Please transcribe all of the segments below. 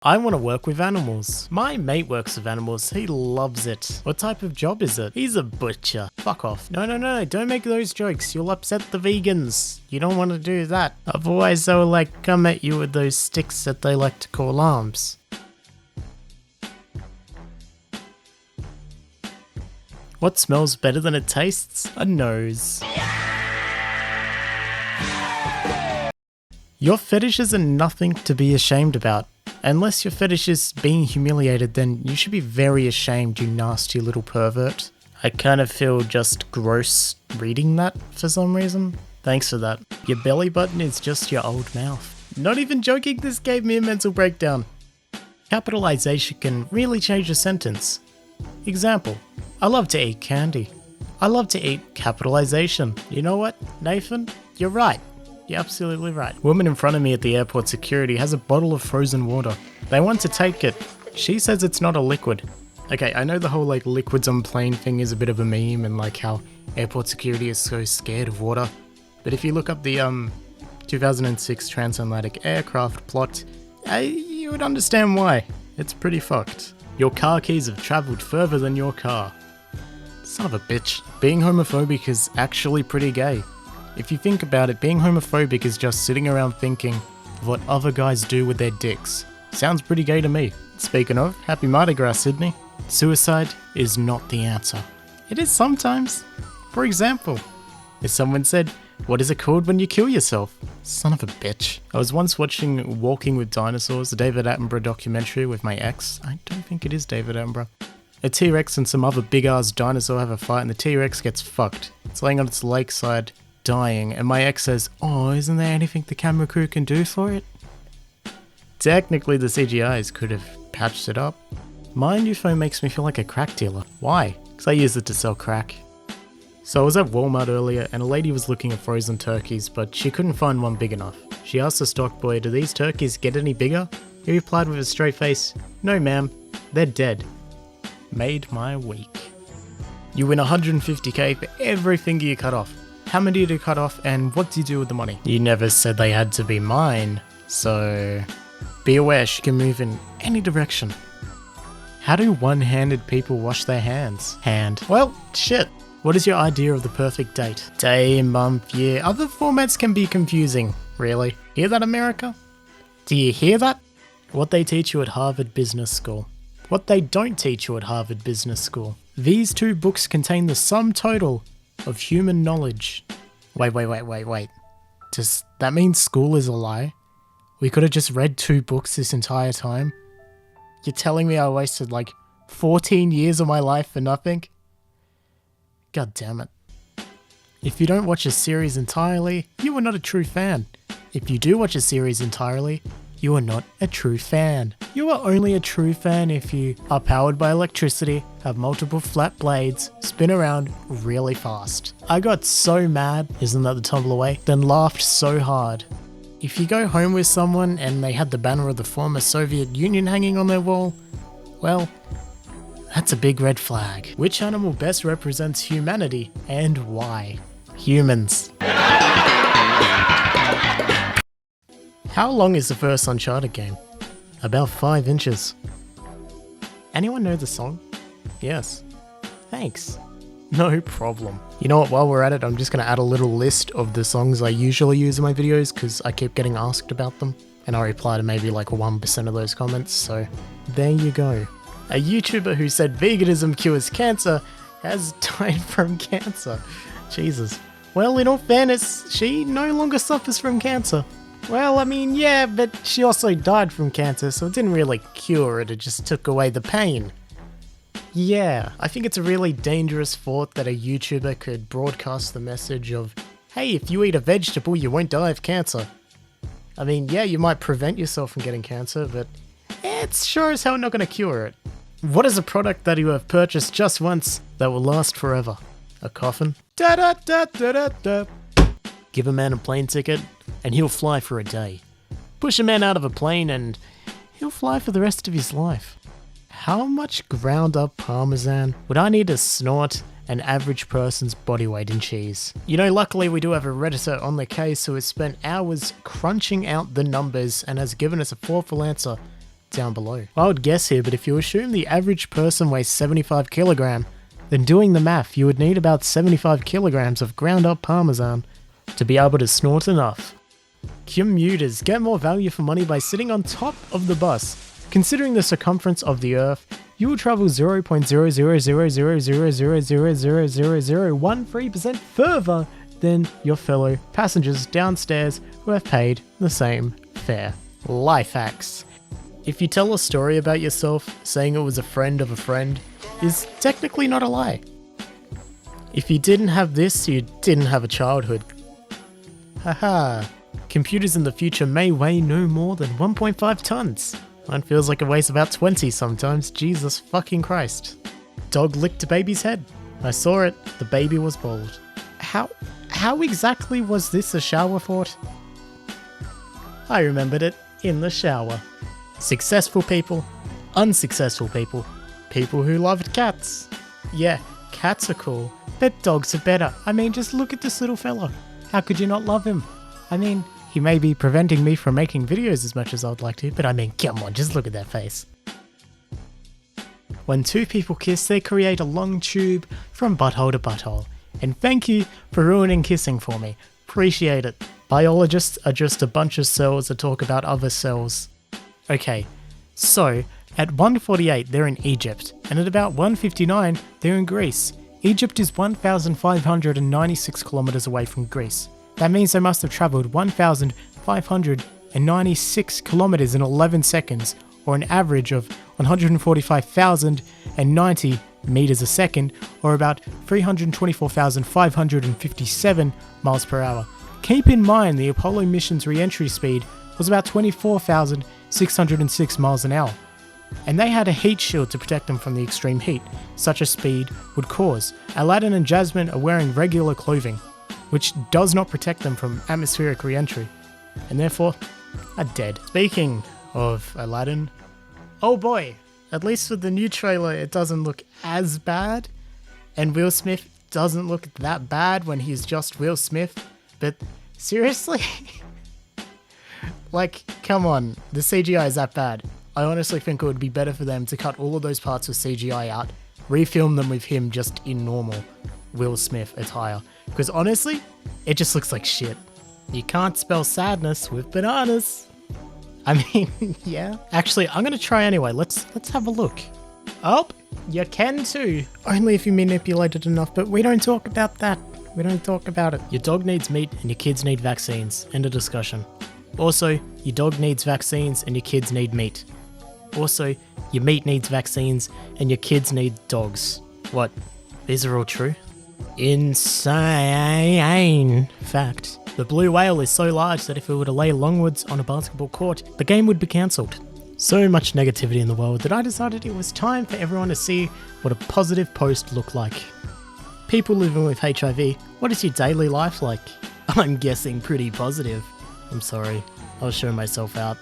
I want to work with animals. My mate works with animals. He loves it. What type of job is it? He's a butcher. Fuck off. No. Don't make those jokes. You'll upset the vegans. You don't want to do that. Otherwise they'll come at you with those sticks that they like to call arms. What smells better than it tastes? A nose. Your fetishes are nothing to be ashamed about. Unless your fetish is being humiliated, then you should be very ashamed, you nasty little pervert. I kind of feel just gross reading that for some reason. Thanks for that. Your belly button is just your old mouth. Not even joking, this gave me a mental breakdown. Capitalization can really change a sentence. Example, I love to eat candy. I love to eat capitalization. You know what, Nathan? You're right. You're absolutely right. Woman in front of me at the airport security has a bottle of frozen water. They want to take it. She says it's not a liquid. Okay, I know the whole liquids on plane thing is a bit of a meme and how airport security is so scared of water. But if you look up the 2006 transatlantic aircraft plot, you would understand why. It's pretty fucked. Your car keys have travelled further than your car. Son of a bitch. Being homophobic is actually pretty gay. If you think about it, being homophobic is just sitting around thinking of what other guys do with their dicks. Sounds pretty gay to me. Speaking of, happy Mardi Gras, Sydney. Suicide is not the answer. It is sometimes. For example, if someone said, "What is it called when you kill yourself?" Son of a bitch. I was once watching Walking with Dinosaurs, the David Attenborough documentary with my ex. I don't think it is David Attenborough. A T-Rex and some other big-ass dinosaur have a fight and the T-Rex gets fucked. It's laying on its lakeside, dying, and my ex says, "Oh, isn't there anything the camera crew can do for it?" Technically, the CGIs could have patched it up. My new phone makes me feel like a crack dealer. Why? Because I use it to sell crack. So I was at Walmart earlier and a lady was looking at frozen turkeys, but she couldn't find one big enough. She asked the stock boy, "Do these turkeys get any bigger?" He replied with a straight face, "No ma'am, they're dead." Made my week. You win 150k for every finger you cut off. How many did you cut off and what do you do with the money? You never said they had to be mine, so be aware she can move in any direction. How do one-handed people wash their hands? Hand. Well, shit. What is your idea of the perfect date? Day, month, year. Other formats can be confusing, really. Hear that, America? Do you hear that? What they teach you at Harvard Business School. What they don't teach you at Harvard Business School. These two books contain the sum total of human knowledge. Wait. Does that mean school is a lie? We could have just read 2 books this entire time? You're telling me I wasted 14 years of my life for nothing? God damn it. If you don't watch a series entirely, you are not a true fan. If you do watch a series entirely, you are not a true fan. You are only a true fan if you are powered by electricity, have multiple flat blades, spin around really fast. I got so mad, isn't that the tumble away? Then laughed so hard. If you go home with someone and they had the banner of the former Soviet Union hanging on their wall, well, that's a big red flag. Which animal best represents humanity and why? Humans. How long is the first Uncharted game? About 5 inches. Anyone know the song? Yes. Thanks. No problem. You know what, while we're at it, I'm just going to add a little list of the songs I usually use in my videos because I keep getting asked about them. And I reply to maybe 1% of those comments, so there you go. A YouTuber who said veganism cures cancer has died from cancer. Jesus. Well, in all fairness, she no longer suffers from cancer. Well, I mean, yeah, but she also died from cancer, so it didn't really cure it, it just took away the pain. Yeah, I think it's a really dangerous thought that a YouTuber could broadcast the message of, hey, if you eat a vegetable, you won't die of cancer. I mean, yeah, you might prevent yourself from getting cancer, but it's sure as hell not going to cure it. What is a product that you have purchased just once that will last forever? A coffin? Da-da-da-da-da-da. Give a man a plane ticket, and he'll fly for a day. Push a man out of a plane, and he'll fly for the rest of his life. How much ground up parmesan would I need to snort an average person's body weight in cheese? You know, luckily we do have a Redditor on the case who has spent hours crunching out the numbers and has given us a thoughtful answer down below. I would guess here, but if you assume the average person weighs 75 kilogram, then doing the math, you would need about 75 kilograms of ground up Parmesan to be able to snort enough. Commuters get more value for money by sitting on top of the bus. Considering the circumference of the Earth, you will travel 0.00000000013% further than your fellow passengers downstairs who have paid the same fare. Life hacks. If you tell a story about yourself saying it was a friend of a friend, is technically not a lie. If you didn't have this, you didn't have a childhood. Haha. Computers in the future may weigh no more than 1.5 tons. Mine feels like it weighs about 20 sometimes, Jesus fucking Christ. Dog licked a baby's head. I saw it, the baby was bald. How exactly was this a shower fort? I remembered it in the shower. Successful people, unsuccessful people, people who loved cats. Yeah, cats are cool, but dogs are better. I mean, just look at this little fella. How could you not love him? I mean, he may be preventing me from making videos as much as I'd like to, but I mean, come on, just look at that face. When two people kiss, they create a long tube from butthole to butthole. And thank you for ruining kissing for me. Appreciate it. Biologists are just a bunch of cells that talk about other cells. Okay, so at 1:48 they're in Egypt, and at about 1:59 they're in Greece. Egypt is 1,596 kilometers away from Greece. That means they must have traveled 1,596 kilometers in 11 seconds, or an average of 145,090 meters a second, or about 324,557 miles per hour. Keep in mind the Apollo mission's re-entry speed was about 24,606 miles an hour, and they had a heat shield to protect them from the extreme heat such a speed would cause. Aladdin and Jasmine are wearing regular clothing, which does not protect them from atmospheric re-entry, and therefore are dead. Speaking of Aladdin, oh boy, at least with the new trailer it doesn't look as bad, and Will Smith doesn't look that bad when he's just Will Smith, but seriously? Like, come on, the CGI is that bad. I honestly think it would be better for them to cut all of those parts with CGI out, refilm them with him just in normal Will Smith attire, because honestly, it just looks like shit. You can't spell sadness with bananas. I mean, yeah. Actually, I'm gonna try anyway. Let's have a look. Oh, you can too. Only if you manipulate it enough, but we don't talk about that. We don't talk about it. Your dog needs meat and your kids need vaccines. End of discussion. Also, your dog needs vaccines and your kids need meat. Also, your meat needs vaccines and your kids need dogs. What? These are all true? Insane fact. The blue whale is so large that if it were to lay longwards on a basketball court, the game would be cancelled. So much negativity in the world that I decided it was time for everyone to see what a positive post looked like. People living with HIV, what is your daily life like? I'm guessing pretty positive. I'm sorry, I was showing myself out.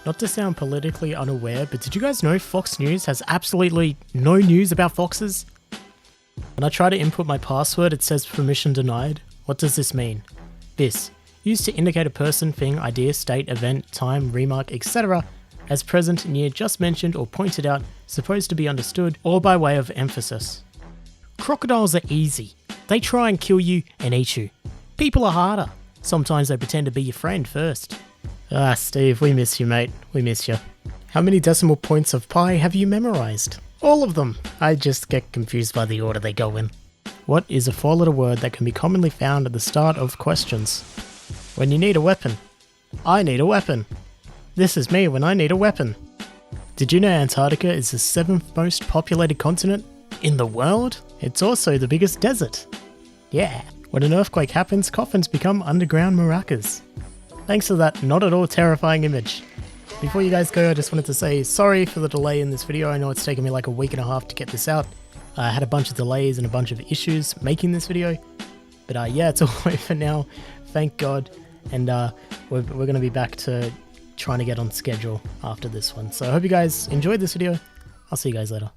Not to sound politically unaware, but did you guys know Fox News has absolutely no news about foxes? When I try to input my password, it says permission denied. What does this mean? This, used to indicate a person, thing, idea, state, event, time, remark, etc. as present, near, just mentioned or pointed out, supposed to be understood, or by way of emphasis. Crocodiles are easy. They try and kill you and eat you. People are harder. Sometimes they pretend to be your friend first. Ah, Steve, we miss you, mate. We miss you. How many decimal points of pi have you memorized? All of them. I just get confused by the order they go in. What is a four-letter word that can be commonly found at the start of questions? When you need a weapon. I need a weapon. This is me when I need a weapon. Did you know Antarctica is the 7th most populated continent in the world? It's also the biggest desert. Yeah. When an earthquake happens, coffins become underground maracas. Thanks for that not at all terrifying image. Before you guys go, I just wanted to say sorry for the delay in this video. I know it's taken me like a week and a half to get this out. I had a bunch of delays and a bunch of issues making this video. But yeah, it's all over now. Thank God. And we're going to be back to trying to get on schedule after this one. So I hope you guys enjoyed this video. I'll see you guys later.